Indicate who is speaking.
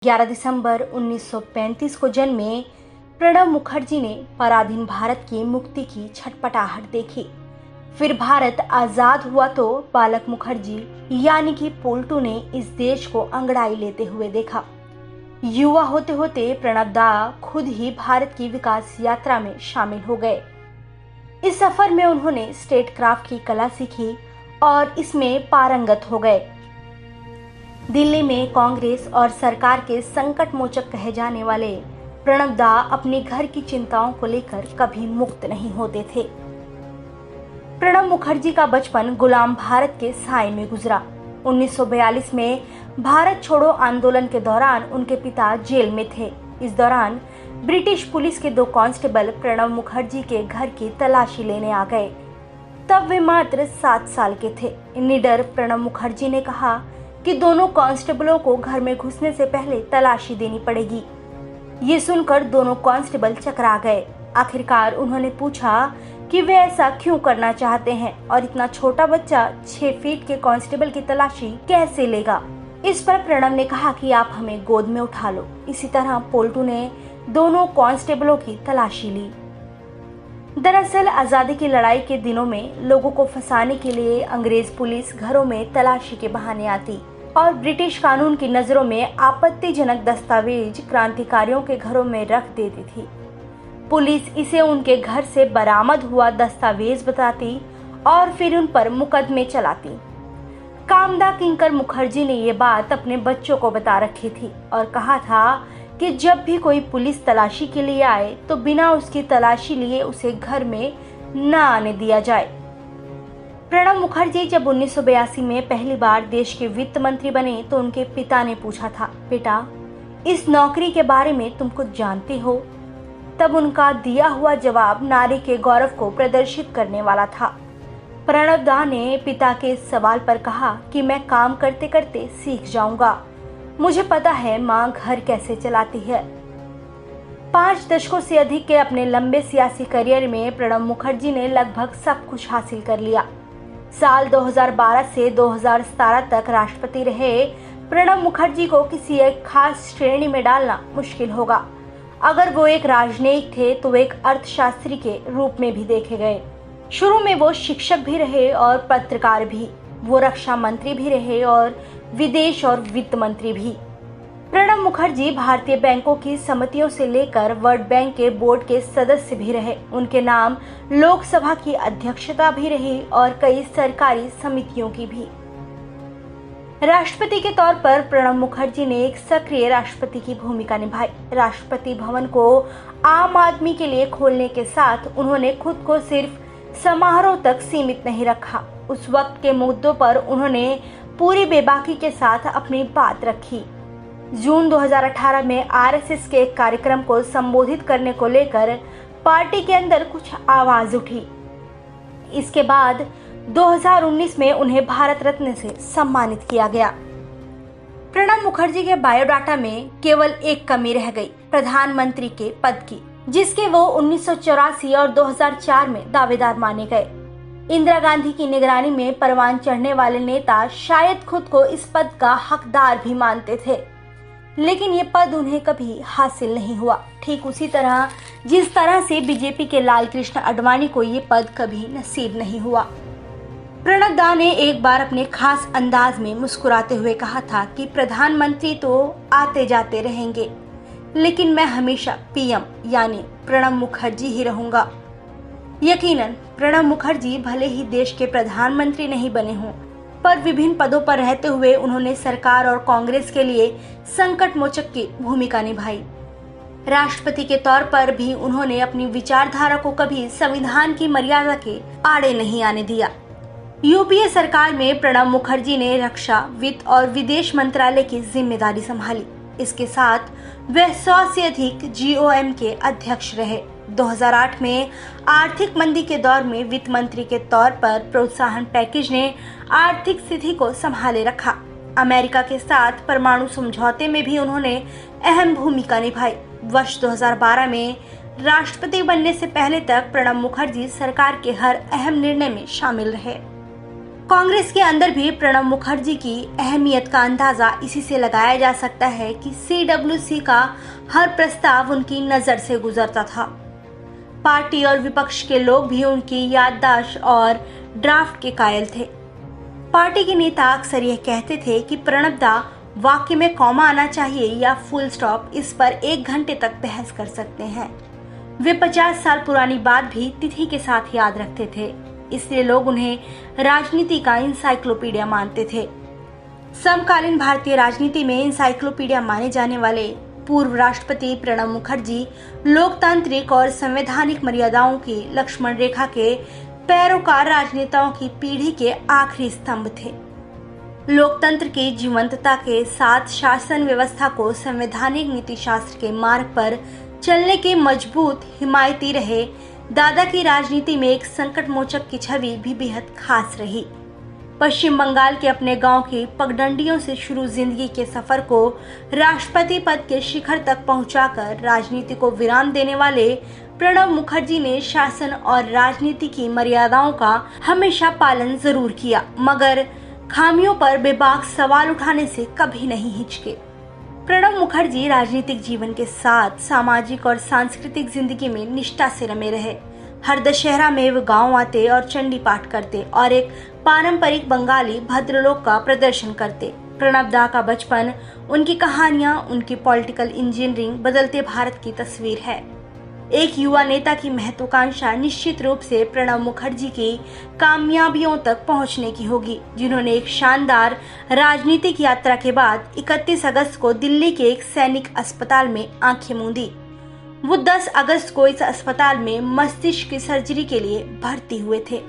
Speaker 1: 11 दिसंबर 1935 को जन्मे प्रणब मुखर्जी ने पराधीन भारत की मुक्ति की छटपटाहट देखी। फिर भारत आजाद हुआ तो बालक मुखर्जी यानी कि पोल्टू ने इस देश को अंगड़ाई लेते हुए देखा। युवा होते होते प्रणब दा खुद ही भारत की विकास यात्रा में शामिल हो गए। इस सफर में उन्होंने स्टेट क्राफ्ट की कला सीखी और इसमें पारंगत हो गए। दिल्ली में कांग्रेस और सरकार के संकट मोचक कहे जाने वाले प्रणब दा अपने घर की चिंताओं को लेकर कभी मुक्त नहीं होते थे। प्रणब मुखर्जी का बचपन गुलाम भारत के साए में गुजरा। 1942 में भारत छोड़ो आंदोलन के दौरान उनके पिता जेल में थे। इस दौरान ब्रिटिश पुलिस के 2 कांस्टेबल प्रणब मुखर्जी के घर की तलाशी लेने आ गए। तब वे मात्र 7 साल के थे। निडर प्रणब मुखर्जी ने कहा कि दोनों कांस्टेबलों को घर में घुसने से पहले तलाशी देनी पड़ेगी। ये सुनकर दोनों कांस्टेबल चकरा गए। आखिरकार उन्होंने पूछा कि वे ऐसा क्यों करना चाहते हैं और इतना छोटा बच्चा 6 फीट के कांस्टेबल की तलाशी कैसे लेगा। इस पर प्रणब ने कहा कि आप हमें गोद में उठा लो। इसी तरह पोल्टू ने दोनों कांस्टेबलों की तलाशी ली। दरअसल आजादी की लड़ाई के दिनों में लोगों को फंसाने के लिए अंग्रेज पुलिस घरों में तलाशी के बहाने आती और ब्रिटिश कानून की नजरों में आपत्तिजनक दस्तावेज क्रांतिकारियों के घरों में रख देती थी। पुलिस इसे उनके घर से बरामद हुआ दस्तावेज बताती और फिर उन पर मुकदमे चलाती। कामदा किंकर मुखर्जी ने ये बात अपने बच्चों को बता रखी थी और कहा था कि जब भी कोई पुलिस तलाशी के लिए आए तो बिना उसकी तलाशी लिए उसे घर में न आने दिया जाए। प्रणब मुखर्जी जब 1982 में पहली बार देश के वित्त मंत्री बने तो उनके पिता ने पूछा था, बेटा इस नौकरी के बारे में तुम कुछ जानते हो? तब उनका दिया हुआ जवाब नारी के गौरव को प्रदर्शित करने वाला था। प्रणब दा ने पिता के इस सवाल पर कहा कि मैं काम करते करते सीख जाऊंगा। मुझे पता है माँ घर कैसे चलाती है। 5 दशकों से अधिक के अपने लंबे सियासी करियर में प्रणब मुखर्जी ने लगभग सब कुछ हासिल कर लिया। साल 2012 से 2017 तक राष्ट्रपति रहे प्रणब मुखर्जी को किसी एक खास श्रेणी में डालना मुश्किल होगा। अगर वो एक राजनयिक थे तो वे एक अर्थशास्त्री के रूप में भी देखे गए। शुरू में वो शिक्षक भी रहे और पत्रकार भी। वो रक्षा मंत्री भी रहे और विदेश और वित्त मंत्री भी। प्रणब मुखर्जी भारतीय बैंकों की समितियों से लेकर वर्ल्ड बैंक के बोर्ड के सदस्य भी रहे। उनके नाम लोकसभा की अध्यक्षता भी रही और कई सरकारी समितियों की भी। राष्ट्रपति के तौर पर प्रणब मुखर्जी ने एक सक्रिय राष्ट्रपति की भूमिका निभाई। राष्ट्रपति भवन को आम आदमी के लिए खोलने के साथ उन्होंने खुद को सिर्फ समारोह तक सीमित नहीं रखा। उस वक्त के मुद्दों पर उन्होंने पूरी बेबाकी के साथ अपनी बात रखी। जून 2018 में आरएसएस के एक कार्यक्रम को संबोधित करने को लेकर पार्टी के अंदर कुछ आवाज उठी। इसके बाद 2019 में उन्हें भारत रत्न से सम्मानित किया गया। प्रणब मुखर्जी के बायोडाटा में केवल एक कमी रह गई, प्रधानमंत्री के पद की, जिसके वो 1984 और 2004 में दावेदार माने गए। इंदिरा गांधी की निगरानी में परवान चढ़ने वाले नेता शायद खुद को इस पद का हकदार भी मानते थे, लेकिन ये पद उन्हें कभी हासिल नहीं हुआ। ठीक उसी तरह जिस तरह से बीजेपी के लाल कृष्ण आडवाणी को ये पद कभी नसीब नहीं हुआ। प्रणब दा ने एक बार अपने खास अंदाज में मुस्कुराते हुए कहा था कि प्रधानमंत्री तो आते जाते रहेंगे, लेकिन मैं हमेशा पीएम यानी प्रणब मुखर्जी ही रहूंगा। यकीनन प्रणब मुखर्जी भले ही देश के प्रधानमंत्री नहीं बने हों, पर विभिन्न पदों पर रहते हुए उन्होंने सरकार और कांग्रेस के लिए संकट मोचक की भूमिका निभाई। राष्ट्रपति के तौर पर भी उन्होंने अपनी विचारधारा को कभी संविधान की मर्यादा के आड़े नहीं आने दिया। यूपीए सरकार में प्रणब मुखर्जी ने रक्षा, वित्त और विदेश मंत्रालय की जिम्मेदारी संभाली। इसके साथ वह 100 से अधिक जीओएम के अध्यक्ष रहे। 2008 में आर्थिक मंदी के दौर में वित्त मंत्री के तौर पर प्रोत्साहन पैकेज ने आर्थिक स्थिति को संभाले रखा। अमेरिका के साथ परमाणु समझौते में भी उन्होंने अहम भूमिका निभाई। वर्ष 2012 में राष्ट्रपति बनने से पहले तक प्रणब मुखर्जी सरकार के हर अहम निर्णय में शामिल रहे। कांग्रेस के अंदर भी प्रणब मुखर्जी की अहमियत का अंदाजा इसी से लगाया जा सकता है कि CWC का हर प्रस्ताव उनकी नजर से गुजरता था। पार्टी और विपक्ष के लोग भी उनकी याददाश्त और ड्राफ्ट के कायल थे। पार्टी के नेता अक्सर यह कहते थे कि प्रणब दा वाक्य में कॉमा आना चाहिए या फुल स्टॉप, इस पर 1 घंटे तक बहस कर सकते हैं। वे 50 साल पुरानी बात भी तिथि के साथ याद रखते थे, इसलिए लोग उन्हें राजनीति का इंसाइक्लोपीडिया मानते थे। समकालीन भारतीय राजनीति में इंसाइक्लोपीडिया माने जाने वाले पूर्व राष्ट्रपति प्रणब मुखर्जी लोकतांत्रिक और संवैधानिक मर्यादाओं की लक्ष्मण रेखा के पैरोकार राजनेताओं की पीढ़ी के आखिरी स्तंभ थे। लोकतंत्र की जीवंतता के साथ शासन व्यवस्था को संवैधानिक नीति शास्त्र के मार्ग पर चलने के मजबूत हिमायती रहे। दादा की राजनीति में एक संकट मोचक की छवि भी बेहद खास रही। पश्चिम बंगाल के अपने गांव की पगडंडियों से शुरू जिंदगी के सफर को राष्ट्रपति पद के शिखर तक पहुंचाकर राजनीति को विराम देने वाले प्रणब मुखर्जी ने शासन और राजनीति की मर्यादाओं का हमेशा पालन जरूर किया, मगर खामियों पर बेबाक सवाल उठाने से कभी नहीं हिचके। प्रणब मुखर्जी राजनीतिक जीवन के साथ सामाजिक और सांस्कृतिक जिंदगी में निष्ठा से रमे रहे। हर दशहरा में वे गांव आते और चंडी पाठ करते और एक पारंपरिक बंगाली भद्रलोक का प्रदर्शन करते। प्रणब दा का बचपन, उनकी कहानियां, उनकी पॉलिटिकल इंजीनियरिंग बदलते भारत की तस्वीर है। एक युवा नेता की महत्वाकांक्षा निश्चित रूप से प्रणब मुखर्जी की कामयाबियों तक पहुंचने की होगी, जिन्होंने एक शानदार राजनीतिक यात्रा के बाद 31 अगस्त को दिल्ली के एक सैनिक अस्पताल में आंखें मूंदी। वो 10 अगस्त को इस अस्पताल में मस्तिष्क की सर्जरी के लिए भर्ती हुए थे।